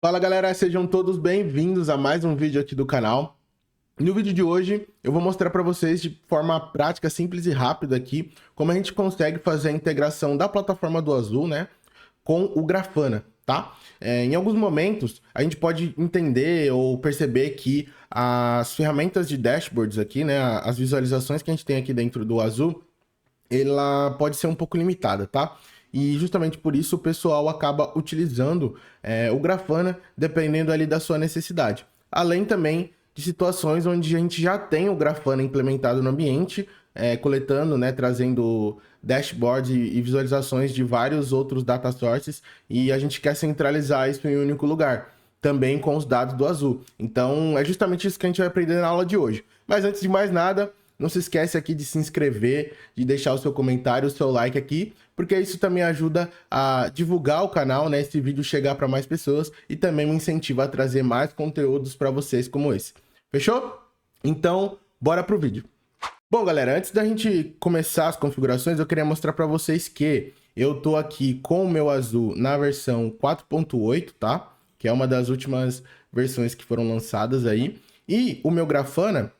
Fala galera, sejam todos bem-vindos a mais um vídeo aqui do canal. No vídeo de hoje eu vou mostrar para vocês de forma prática, simples e rápida aqui como a gente consegue fazer a integração da plataforma do Azul, né, com o Grafana, tá? Em alguns momentos a gente pode entender ou perceber que as ferramentas de dashboards aqui, né, as visualizações que a gente tem aqui dentro do Azul, ela pode ser um pouco limitada, tá? E justamente por isso o pessoal acaba utilizando o Grafana, dependendo ali da sua necessidade. Além também de situações onde a gente já tem o Grafana implementado no ambiente, coletando, né, trazendo dashboards e visualizações de vários outros data sources, e a gente quer centralizar isso em um único lugar, também com os dados do Azul. Então é justamente isso que a gente vai aprender na aula de hoje. Mas antes de mais nada, não se esquece aqui de se inscrever, de deixar o seu comentário, o seu like aqui, porque isso também ajuda a divulgar o canal, né? Esse vídeo chegar para mais pessoas e também me incentiva a trazer mais conteúdos para vocês como esse. Fechou? Então, bora pro vídeo. Bom, galera, antes da gente começar as configurações, eu queria mostrar para vocês que eu tô aqui com o meu Azul na versão 4.8, tá? Que é uma das últimas versões que foram lançadas aí. E o meu Grafana,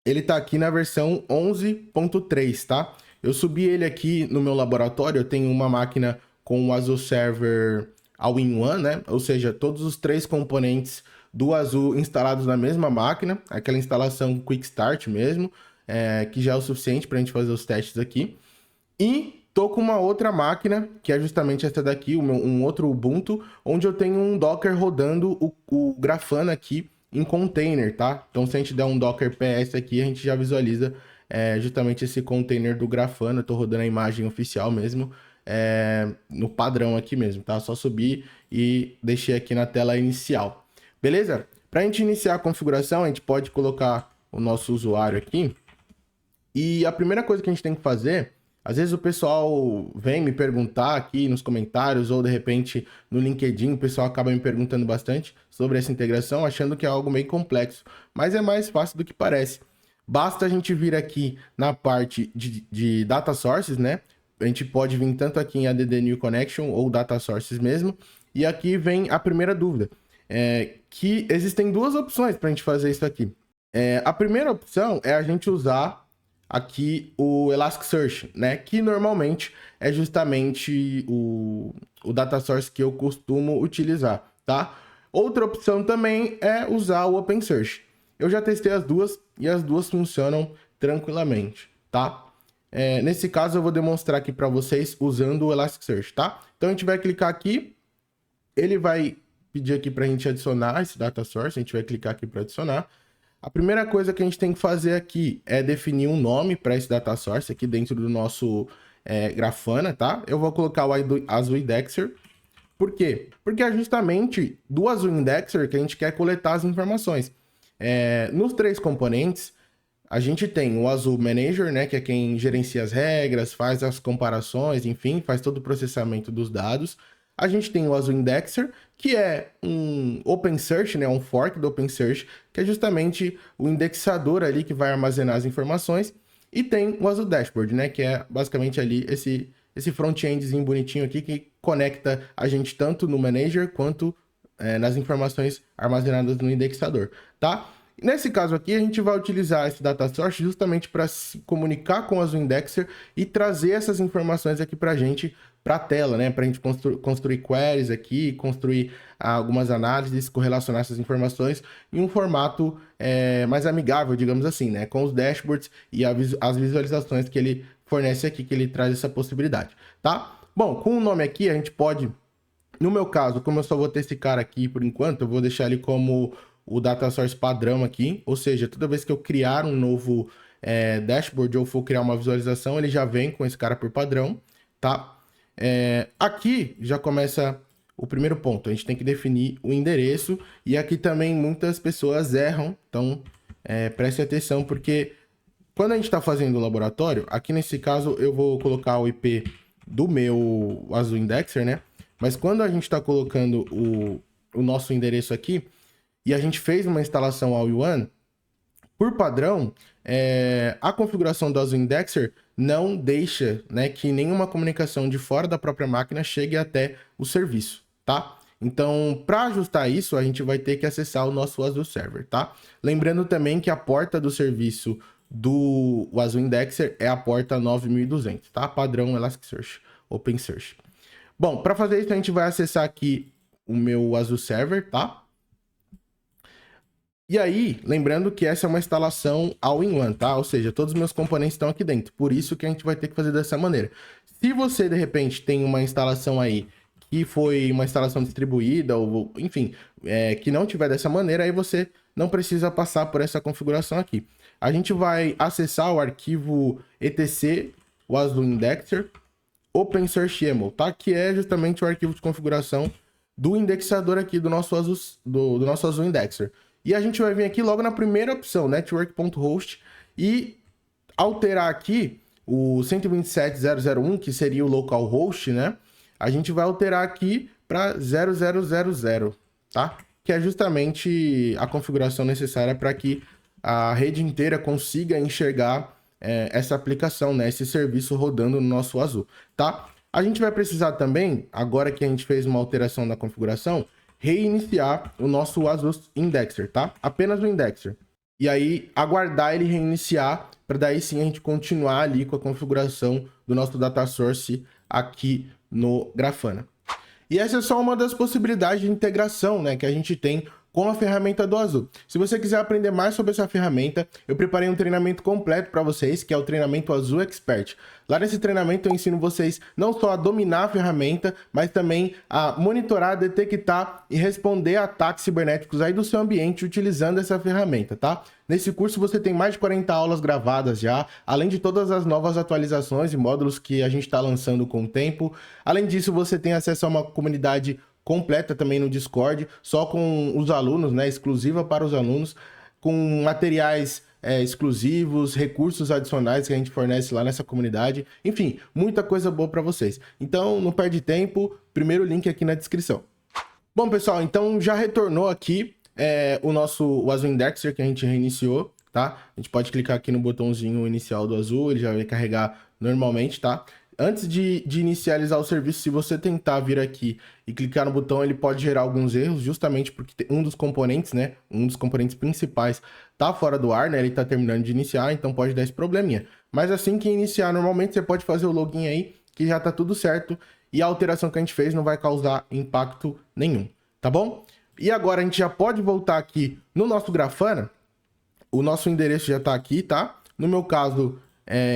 ele tá aqui na versão 11.3, tá? Eu subi ele aqui no meu laboratório, eu tenho uma máquina com o Azul Server All-in-One, né? Ou seja, todos os três componentes do Azul instalados na mesma máquina, aquela instalação Quick Start mesmo, que já é o suficiente para a gente fazer os testes aqui. E tô com uma outra máquina, que é justamente essa daqui, um outro Ubuntu, onde eu tenho um Docker rodando o Grafana aqui em container, tá? Então, se a gente der um Docker PS aqui, a gente já visualiza justamente esse container do Grafana. Eu tô rodando a imagem oficial mesmo, no padrão aqui mesmo, tá? Só subir e deixei aqui na tela inicial. Beleza? Para a gente iniciar a configuração, a gente pode colocar o nosso usuário aqui. E a primeira coisa que a gente tem que fazer, às vezes o pessoal vem me perguntar aqui nos comentários ou de repente no LinkedIn, o pessoal acaba me perguntando bastante sobre essa integração, achando que é algo meio complexo, mas é mais fácil do que parece. Basta a gente vir aqui na parte de data sources, né? A gente pode vir tanto aqui em add new connection ou data sources mesmo, e aqui vem a primeira dúvida, que existem duas opções para a gente fazer isso aqui. A primeira opção é a gente usar aqui o Elasticsearch, né? Que normalmente é justamente o data source que eu costumo utilizar, tá? Outra opção também é usar o OpenSearch. Eu já testei as duas e as duas funcionam tranquilamente, tá? Nesse caso eu vou demonstrar aqui para vocês usando o Elasticsearch, tá? Então a gente vai clicar aqui, ele vai pedir aqui para a gente adicionar esse data source, a gente vai clicar aqui para adicionar. A primeira coisa que a gente tem que fazer aqui é definir um nome para esse data source aqui dentro do nosso Grafana, tá? Eu vou colocar o Azul Indexer. Por quê? Porque é justamente do Azul Indexer que a gente quer coletar as informações. Nos três componentes, a gente tem o Azul Manager, né, que é quem gerencia as regras, faz as comparações, enfim, faz todo o processamento dos dados. A gente tem o Azul Indexer, que é um OpenSearch, né, um fork do OpenSearch, que é justamente o indexador ali que vai armazenar as informações. E tem o Azul Dashboard, né, que é basicamente ali esse front-endzinho bonitinho aqui que conecta a gente tanto no Manager quanto nas informações armazenadas no indexador, tá? Nesse caso aqui, a gente vai utilizar esse data source justamente para se comunicar com o Azul Indexer e trazer essas informações aqui para a gente, para a tela, né? Para a gente construir queries aqui, construir algumas análises, correlacionar essas informações em um formato mais amigável, digamos assim, né? Com os dashboards e as visualizações que ele fornece aqui, que ele traz essa possibilidade, tá? Bom, com o nome aqui, a gente pode... No meu caso, como eu só vou ter esse cara aqui por enquanto, eu vou deixar ele como o data source padrão aqui, ou seja, toda vez que eu criar um novo dashboard ou for criar uma visualização, ele já vem com esse cara por padrão, tá? Aqui já começa o primeiro ponto, a gente tem que definir o endereço, e aqui também muitas pessoas erram, então preste atenção, porque quando a gente está fazendo o laboratório, aqui nesse caso eu vou colocar o IP do meu Azul Indexer, né? Mas quando a gente está colocando o nosso endereço aqui, e a gente fez uma instalação all-in-one, por padrão, a configuração do Azul Indexer não deixa, né, que nenhuma comunicação de fora da própria máquina chegue até o serviço, tá? Então, para ajustar isso, a gente vai ter que acessar o nosso Azure Server, tá? Lembrando também que a porta do serviço do Azure Indexer é a porta 9200, tá? Padrão Elasticsearch, OpenSearch. Bom, para fazer isso, a gente vai acessar aqui o meu Azure Server, tá? E aí, lembrando que essa é uma instalação all-in-one, tá? Ou seja, todos os meus componentes estão aqui dentro. Por isso que a gente vai ter que fazer dessa maneira. Se você, de repente, tem uma instalação aí que foi uma instalação distribuída, ou enfim, que não tiver dessa maneira, aí você não precisa passar por essa configuração aqui. A gente vai acessar o arquivo etc, o Azure Indexer, OpenSearchYAML, tá? Que é justamente o arquivo de configuração do indexador aqui do nosso Azure, do nosso Azure Indexer. E a gente vai vir aqui logo na primeira opção, network.host, e alterar aqui o 127.0.0.1, que seria o localhost, né? A gente vai alterar aqui para 0000, tá? Que é justamente a configuração necessária para que a rede inteira consiga enxergar essa aplicação, né? Esse serviço rodando no nosso Azure, tá? A gente vai precisar também, agora que a gente fez uma alteração na configuração, reiniciar o nosso Azure Indexer, tá? Apenas o Indexer. E aí, aguardar ele reiniciar, para daí sim a gente continuar ali com a configuração do nosso data source aqui no Grafana. E essa é só uma das possibilidades de integração, né, que a gente tem com a ferramenta do Azure. Se você quiser aprender mais sobre essa ferramenta, eu preparei um treinamento completo para vocês, que é o treinamento Azure Expert. Lá nesse treinamento eu ensino vocês não só a dominar a ferramenta, mas também a monitorar, detectar e responder a ataques cibernéticos aí do seu ambiente utilizando essa ferramenta, tá? Nesse curso você tem mais de 40 aulas gravadas já, além de todas as novas atualizações e módulos que a gente está lançando com o tempo. Além disso, você tem acesso a uma comunidade completa também no Discord, só com os alunos, né, exclusiva para os alunos, com materiais exclusivos, recursos adicionais que a gente fornece lá nessa comunidade, enfim, muita coisa boa para vocês. Então, não perde tempo, primeiro link aqui na descrição. Bom, pessoal, então já retornou aqui o Azure Indexer que a gente reiniciou, tá? A gente pode clicar aqui no botãozinho inicial do Azure, ele já vai carregar normalmente, tá? Antes de inicializar o serviço, se você tentar vir aqui e clicar no botão, ele pode gerar alguns erros, justamente porque um dos componentes, né, um dos componentes principais tá fora do ar, né, ele tá terminando de iniciar, então pode dar esse probleminha. Mas assim que iniciar, normalmente você pode fazer o login aí, que já tá tudo certo, e a alteração que a gente fez não vai causar impacto nenhum, tá bom? E agora a gente já pode voltar aqui no nosso Grafana, o nosso endereço já tá aqui, tá? No meu caso,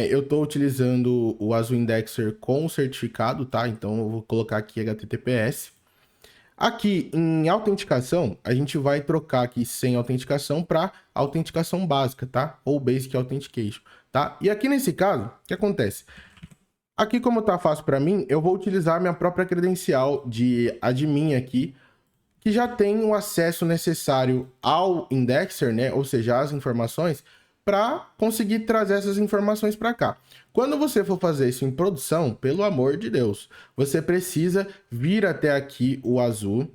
eu estou utilizando o Azure Indexer com o certificado, tá? Então eu vou colocar aqui HTTPS. Aqui em autenticação, a gente vai trocar aqui sem autenticação para autenticação básica, tá? Ou Basic Authentication, tá? E aqui nesse caso, o que acontece? Aqui, como tá fácil para mim, eu vou utilizar minha própria credencial de admin aqui, que já tem o acesso necessário ao indexer, né? Ou seja, as informações, para conseguir trazer essas informações para cá. Quando você for fazer isso em produção, pelo amor de Deus, você precisa vir até aqui o Azure,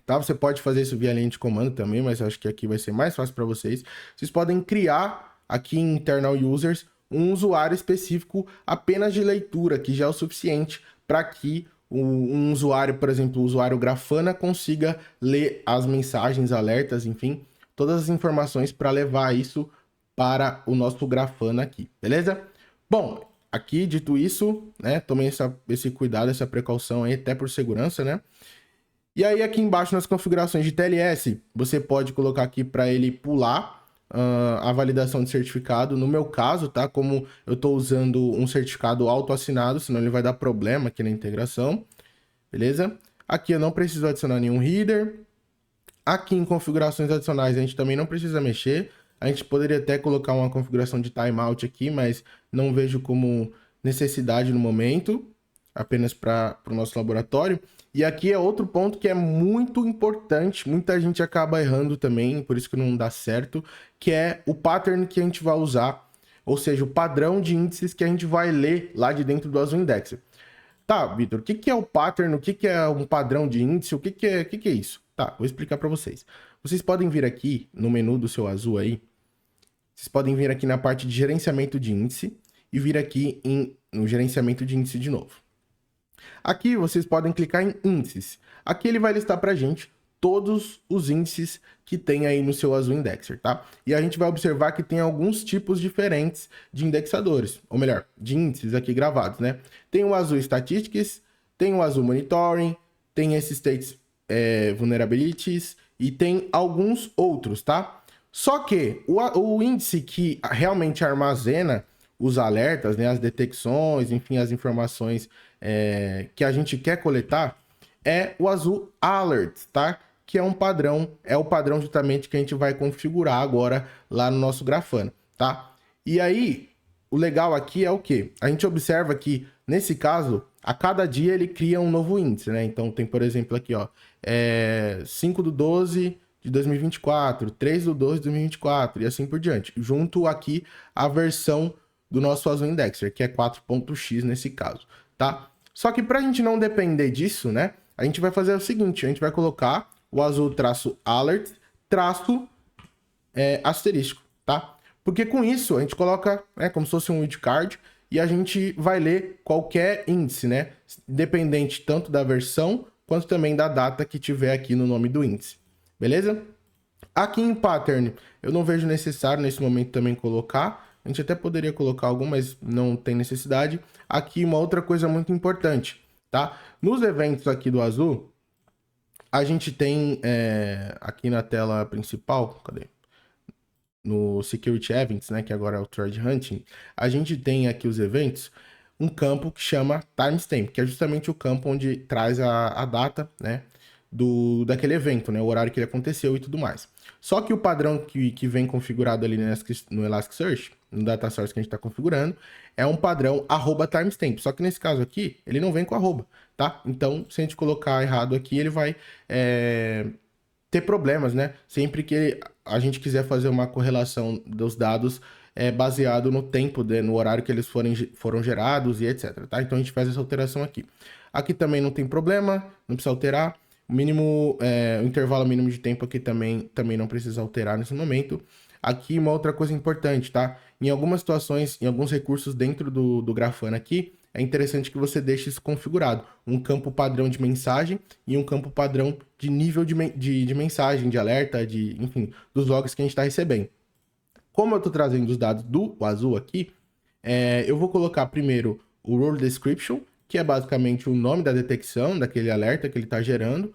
tá? Você pode fazer isso via linha de comando também, mas eu acho que aqui vai ser mais fácil para vocês. Vocês podem criar aqui em Internal Users um usuário específico apenas de leitura, que já é o suficiente para que um usuário, por exemplo, o usuário Grafana, consiga ler as mensagens, alertas, enfim, todas as informações para levar isso para o nosso Grafana aqui, beleza? Bom, aqui, dito isso, né, tomem esse cuidado, essa precaução aí, até por segurança, né? E aí, aqui embaixo nas configurações de TLS, você pode colocar aqui para ele pular a validação de certificado. No meu caso, tá? Como eu estou usando um certificado autoassinado, senão ele vai dar problema aqui na integração, beleza? Aqui eu não preciso adicionar nenhum header. Aqui em configurações adicionais, a gente também não precisa mexer. A gente poderia até colocar uma configuração de timeout aqui, mas não vejo como necessidade no momento, apenas para o nosso laboratório. E aqui é outro ponto que é muito importante, muita gente acaba errando também, por isso que não dá certo, que é o pattern que a gente vai usar, ou seja, o padrão de índices que a gente vai ler lá de dentro do Azure Indexer. Tá, Vitor, o que é o pattern, o que é um padrão de índice, o que é isso? Tá, vou explicar para vocês. Vocês podem vir aqui no menu do seu Azure aí, vocês podem vir aqui na parte de gerenciamento de índice e vir aqui no gerenciamento de índice de novo. Aqui vocês podem clicar em índices. Aqui ele vai listar para a gente todos os índices que tem aí no seu Azul Indexer, tá? E a gente vai observar que tem alguns tipos diferentes de indexadores, ou melhor, de índices aqui gravados, né? Tem o Azul Statistics, tem o Azul Monitoring, tem esse States Vulnerabilities e tem alguns outros, tá? Só que o índice que realmente armazena os alertas, né, as detecções, enfim, as informações que a gente quer coletar é o Azul Alert, tá? Que é um padrão, é o padrão justamente que a gente vai configurar agora lá no nosso Grafana, tá? E aí, o legal aqui é o quê? A gente observa que, nesse caso, a cada dia ele cria um novo índice, né? Então tem, por exemplo, aqui, ó, 5/12 de 2024, 3/12 de 2024 e assim por diante. Junto aqui a versão do nosso Azul Indexer, que é 4.x nesse caso, tá? Só que para a gente não depender disso, né? A gente vai fazer o seguinte, a gente vai colocar o azul-alert asterisco, tá? Porque com isso a gente coloca, como se fosse um wildcard e a gente vai ler qualquer índice, né? Independente tanto da versão quanto também da data que tiver aqui no nome do índice, beleza? Aqui em pattern eu não vejo necessário nesse momento também colocar. A gente até poderia colocar algum, mas não tem necessidade. Aqui uma outra coisa muito importante, tá? Nos eventos aqui do Azul, a gente tem aqui na tela principal, cadê? No Security Events, né, que agora é o Thread Hunting, a gente tem aqui os eventos, um campo que chama Timestamp, que é justamente o campo onde traz a data, né, daquele evento, né, o horário que ele aconteceu e tudo mais. Só que o padrão que vem configurado ali no Elasticsearch, no data source que a gente está configurando, é um padrão @timestamp. Só que nesse caso aqui, ele não vem com arroba, tá? Então, se a gente colocar errado aqui, ele vai ter problemas, né? Sempre que a gente quiser fazer uma correlação dos dados baseado no tempo, no horário que eles foram gerados e etc, tá? Então a gente faz essa alteração aqui. Aqui também não tem problema, não precisa alterar. O mínimo, o intervalo mínimo de tempo aqui também não precisa alterar nesse momento. Aqui uma outra coisa importante, tá? Em algumas situações, em alguns recursos dentro do Grafana aqui, é interessante que você deixe isso configurado. Um campo padrão de mensagem e um campo padrão de nível de mensagem, de alerta, enfim, dos logs que a gente está recebendo. Como eu estou trazendo os dados do Azul aqui, eu vou colocar primeiro o Role Description, que é basicamente o nome da detecção, daquele alerta que ele está gerando,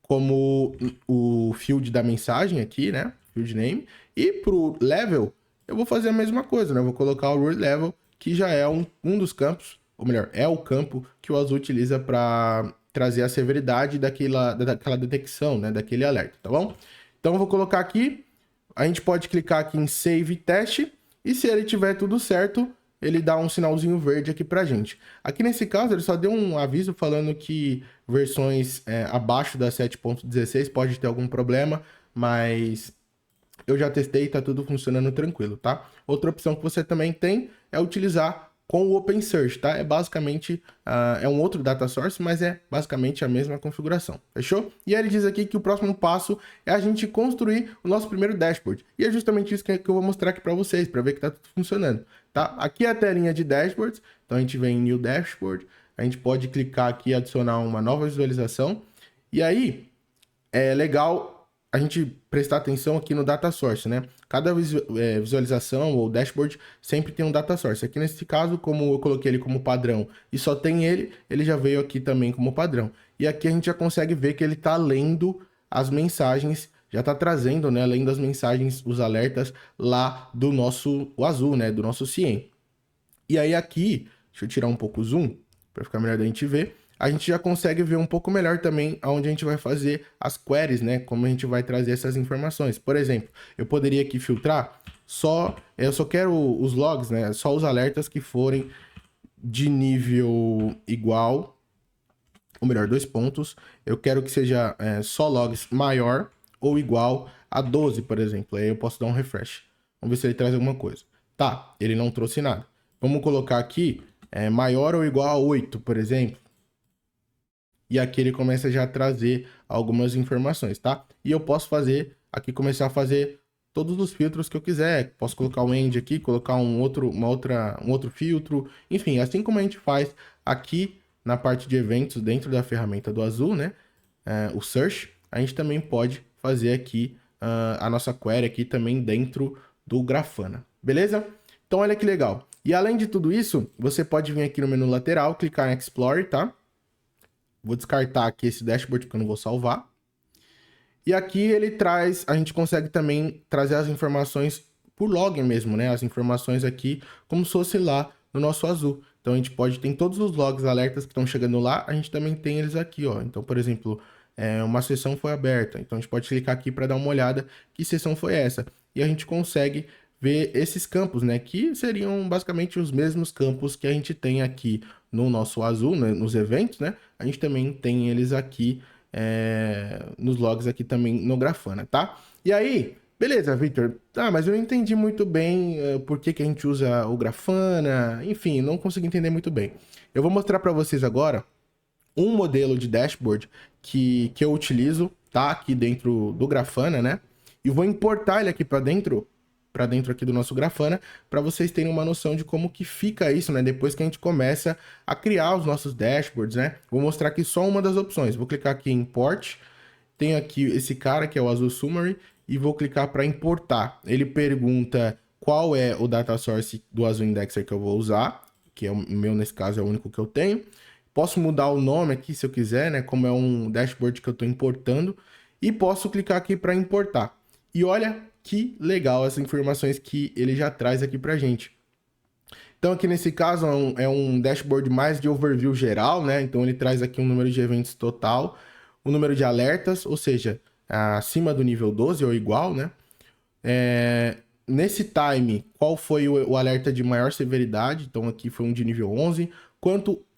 como o field da mensagem aqui, né? Field name. E para o level, eu vou fazer a mesma coisa, né? Eu vou colocar o Role Level, que já é um dos campos, ou melhor, é o campo que o Azul utiliza para trazer a severidade daquela detecção, né? Daquele alerta, tá bom? Então eu vou colocar aqui, a gente pode clicar aqui em Save Teste, e se ele tiver tudo certo, ele dá um sinalzinho verde aqui pra gente. Aqui nesse caso, ele só deu um aviso falando que versões abaixo da 7.16 pode ter algum problema, mas eu já testei e tá tudo funcionando tranquilo, tá? Outra opção que você também tem é utilizar com o OpenSearch, tá? É basicamente, é um outro data source, mas é basicamente a mesma configuração, fechou? E aí ele diz aqui que o próximo passo é a gente construir o nosso primeiro dashboard. E é justamente isso que eu vou mostrar aqui para vocês, para ver que tá tudo funcionando, tá? Aqui é a telinha de dashboards, então a gente vem em New Dashboard, a gente pode clicar aqui e adicionar uma nova visualização, e aí é legal a gente prestar atenção aqui no data source, né? Cada visualização ou dashboard sempre tem um data source. Aqui nesse caso, como eu coloquei ele como padrão e só tem ele já veio aqui também como padrão. E aqui a gente já consegue ver que ele está lendo as mensagens, já está trazendo, né? Lendo as mensagens, os alertas lá do nosso Azul, né? Do nosso CIEM. E aí aqui, deixa eu tirar um pouco o zoom para ficar melhor da gente ver. A gente já consegue ver um pouco melhor também aonde a gente vai fazer as queries, né? Como a gente vai trazer essas informações. Por exemplo, eu poderia aqui filtrar eu só quero os logs, né? Só os alertas que forem de nível igual, ou melhor, 2 pontos. Eu quero que seja só logs maior ou igual a 12, por exemplo. Aí eu posso dar um refresh. Vamos ver se ele traz alguma coisa. Tá, ele não trouxe nada. Vamos colocar aqui maior ou igual a 8, por exemplo. E aqui ele começa já a trazer algumas informações, tá? E eu posso fazer, aqui começar a fazer todos os filtros que eu quiser. Posso colocar um end aqui, colocar um outro filtro. Enfim, assim como a gente faz aqui na parte de eventos dentro da ferramenta do Azul, né? O Search, a gente também pode fazer aqui a nossa query aqui também dentro do Grafana, beleza? Então olha que legal. E além de tudo isso, você pode vir aqui no menu lateral, clicar em Explore, tá? Vou descartar aqui esse dashboard porque eu não vou salvar. E aqui ele traz, a gente consegue também trazer as informações por login mesmo, né? As informações aqui como se fosse lá no nosso Azul. Então a gente pode ter todos os logs, alertas que estão chegando lá, a gente também tem eles aqui, ó. Então, por exemplo, uma sessão foi aberta. Então a gente pode clicar aqui para dar uma olhada que sessão foi essa. E a gente consegue ver esses campos, né? Que seriam basicamente os mesmos campos que a gente tem aqui no nosso Azul, né? Nos eventos, né? A gente também tem eles aqui nos logs aqui também no Grafana, tá? E aí, beleza, Victor. Ah, mas eu não entendi muito bem por que a gente usa o Grafana. Enfim, não consegui entender muito bem. Eu vou mostrar para vocês agora um modelo de dashboard que eu utilizo, tá? Aqui dentro do Grafana, né? E vou importar ele aqui para dentro aqui do nosso Grafana, para vocês terem uma noção de como que fica isso, né? Depois que a gente começa a criar os nossos dashboards, né? Vou mostrar aqui só uma das opções. Vou clicar aqui em Import, tenho aqui esse cara que é o Azul Summary, e vou clicar para importar. Ele pergunta qual é o data source do Azul Indexer que eu vou usar, que é o meu, nesse caso, é o único que eu tenho. Posso mudar o nome aqui se eu quiser, né? Como é um dashboard que eu estou importando. E posso clicar aqui para importar. E olha que legal as informações que ele já traz aqui para a gente. Então aqui nesse caso é um dashboard mais de overview geral, né? Então ele traz aqui um número de eventos total, o número de alertas, ou seja, acima do nível 12 ou igual, né? Nesse time, qual foi o alerta de maior severidade? Então aqui foi um de nível 11.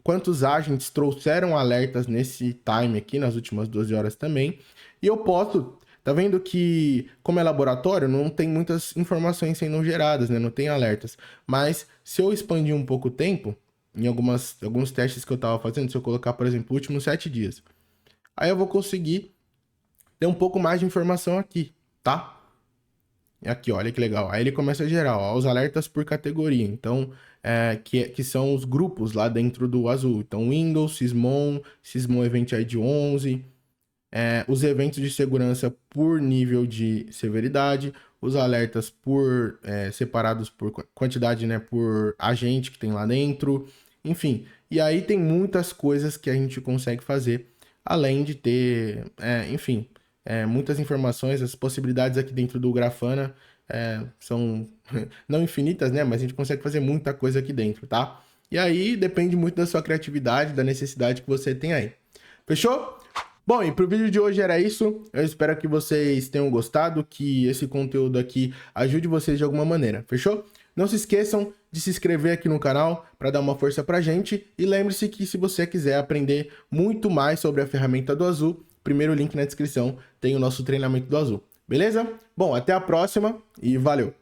Quantos agents trouxeram alertas nesse time aqui, nas últimas 12 horas também. E eu posso... Tá vendo que, como é laboratório, não tem muitas informações sendo geradas, né? Não tem alertas. Mas se eu expandir um pouco o tempo, em alguns testes que eu tava fazendo, se eu colocar, por exemplo, últimos 7 dias, aí eu vou conseguir ter um pouco mais de informação aqui, tá? Aqui, olha que legal. Aí ele começa a gerar, ó, os alertas por categoria. Então, que são os grupos lá dentro do Azul. Então, Windows, Sysmon Event ID 11... os eventos de segurança por nível de severidade, os alertas separados por quantidade, né, por agente que tem lá dentro, enfim. E aí tem muitas coisas que a gente consegue fazer, além de ter, enfim, muitas informações. As possibilidades aqui dentro do Grafana são não infinitas, né, mas a gente consegue fazer muita coisa aqui dentro, tá? E aí depende muito da sua criatividade, da necessidade que você tem aí. Fechou? Bom, e pro vídeo de hoje era isso. Eu espero que vocês tenham gostado, que esse conteúdo aqui ajude vocês de alguma maneira, fechou? Não se esqueçam de se inscrever aqui no canal para dar uma força pra gente. E lembre-se que se você quiser aprender muito mais sobre a ferramenta do Azul, primeiro link na descrição tem o nosso treinamento do Azul, beleza? Bom, até a próxima e valeu!